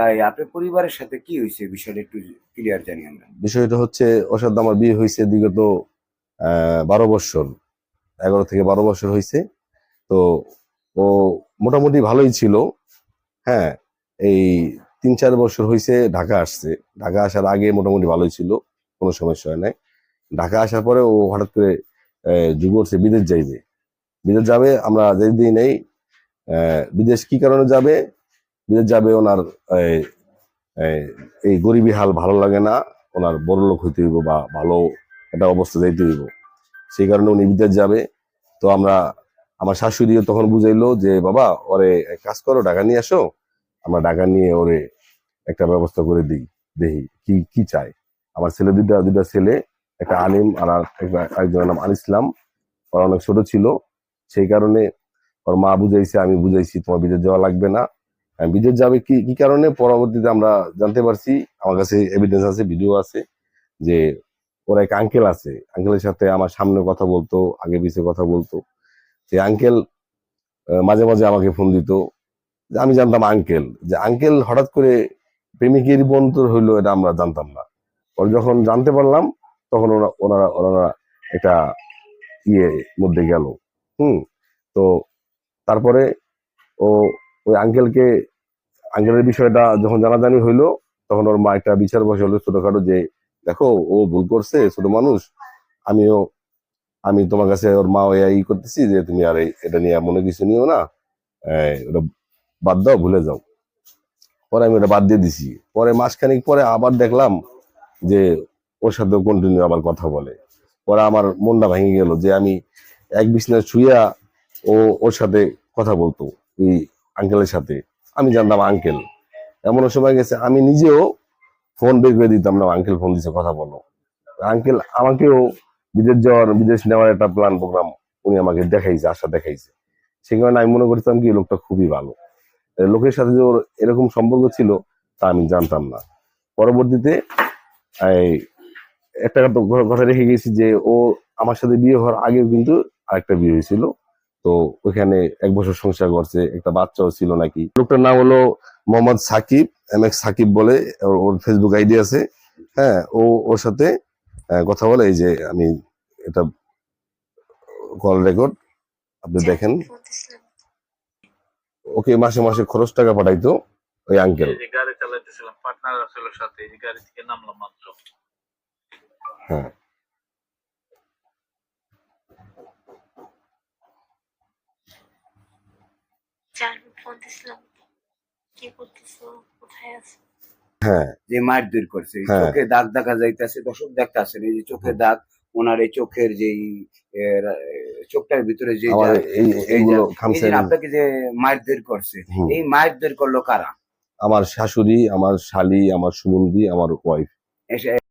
তাই আপনার পরিবারের সাথে কি হয়েছে বিষয়টা একটু ক্লিয়ার জানি আমরা। বিষয়টা হচ্ছে ওর সাথে আমার বিয়ে হয়েছে বিগত 12 বছর, 11 থেকে 12 বছর হয়েছে। তো ও মোটামুটি ভালোই ছিল। হ্যাঁ, এই 3-4 বছর হয়েছে ঢাকা আসছে। ঢাকা আসার আগে মোটামুটি ভালোই ছিল, কোনো সমস্যা হয় নাই। ঢাকা আসার পরে ও হঠাৎ করে যুগ করছে বিদেশ যাইবে। বিদেশ যাবে, আমরা যেই দিই নেই। বিদেশ কি কারণে যাবে? বিদেশ যাবে ওনার এই এই- এই গরিবী হাল ভালো লাগে না, ওনার বড় লোক হইতে হইব বা ভালো একটা অবস্থা যাইতে হইব, সেই কারণে উনি বিদেশ যাবে। তো আমার শাশুড়িও তখন বুঝাইলো যে বাবা ওরে এক কাজ করো, টাকা নিয়ে আসো, আমরা টাকা নিয়ে ওরে একটা ব্যবস্থা করে দিই, দেখি কি কি চায়। আমার ছেলে দুইটা দুইটা ছেলে, একটা আলিম আর একজনের নাম আল ইসলাম। ওরা অনেক ছোট ছিল, সেই কারণে ওর মা বুঝাইছে, আমি বুঝাইছি তোমার বিদেশ যাওয়া লাগবে না। বিদেশ যাবে কি কি কারণে পরবর্তীতে আমরা জানতে পারছি। আমার কাছে এভিডেন্স আছে, ভিডিও আছে, যে ওর এক আঙ্কেল আছে, আঙ্কেলের সাথে আমার সামনে কথা বলতো, আগে পিছে কথা বলতো। সেই আঙ্কেল মাঝে মাঝে আমাকে ফোন দিত, যে আমি জানতাম আঙ্কেল, যে আঙ্কেল হঠাৎ করে প্রেমিকের রূপান্তর হইলো, এটা আমরা জানতাম না। ওর যখন জানতে পারলাম তখন ওনারা ওনারা একটা ইয়ে মধ্যে গেল। হুম। তো তারপরে ও ওই আঙ্কেলের বিষয়টা যখন জানাজানি হইলো, তখন ওর মা একটা বিচার বসালো ছোটখাটো, যে দেখো ও ভুল করছে, ছোট মানুষ, আমিও আমি তোমার কাছে ওর মা ই করতেছি যে তুমি আর এটা নিয়ে মনে কিছু নিও না, ওটা বাদ দাও, ভুলে যাও। পরে আমি ওটা বাদ দিয়ে দিছি। পরে মাসখানেক পরে আবার দেখলাম যে ওর সাথে কন্টিনিউ আবার কথা বলে। পরে আমার মনটা ভেঙে গেল যে আমি এক বিছনায় শুইয়া ও ওর সাথে কথা বলতো, এই আঙ্কেলের সাথে। আমি জানতাম আঙ্কেল। এমন সময় গেছে আমি নিজেও ফোন বের করে দিতাম না, আঙ্কেল ফোন দিছে কথা বলো। আঙ্কেল আমাকেও বিদেশ নেওয়ার একটা প্ল্যান প্রোগ্রাম উনি আমাকে দেখাইছে, আশা দেখাইছে। সেই কারণে আমি মনে করতাম কি লোকটা খুবই ভালো। লোকের সাথে যে ওর এরকম সম্পর্ক ছিল তা আমি জানতাম না। পরবর্তীতে এই একটা কথা রেখে গেছি যে ও আমার সাথে বিয়ে হওয়ার আগেও কিন্তু আরেকটা বিয়ে হয়েছিল। তো ওইখানে 1 বছর সংসার করছে, একটা বাচ্চাও ছিল নাকি। লোকটার নাম হলো মোহাম্মদ সাকিব, MX সাকিব বলে। ওর ফেসবুক আইডি আছে। হ্যাঁ, ওর সাথে কথা বলে। এই যে আমি এটা কল রেকর্ড, আপনি দেখেন। ওকে মাসে মাসে খরচ টাকা পাঠাইতো ওই আঙ্কেল। এই যে গাড়ি চালাইতেছিলাম, পার্টনার ছিল সাথে, এই যে গাড়ি থেকে নামলাম মাত্র। হ্যাঁ, ফোন দিছিলাম, কি করতেছো, কোথায় আছো? হ্যাঁ, যে মারধর করছে, হ্যাঁ। চোখে দাগ দেখা যাইতেছে, দর্শক দেখতেছেন এই যে চোখে দাগ, ওনার এই চোখের যেই চোখটার ভিতরে যে আমার এইগুলো এই যে আপনাকে যে মারধর করছে, এই মারধর করলো কারা? আমার শাশুড়ি, আমার শালি, আমার সুমন্দি, আমার ওয়াইফ।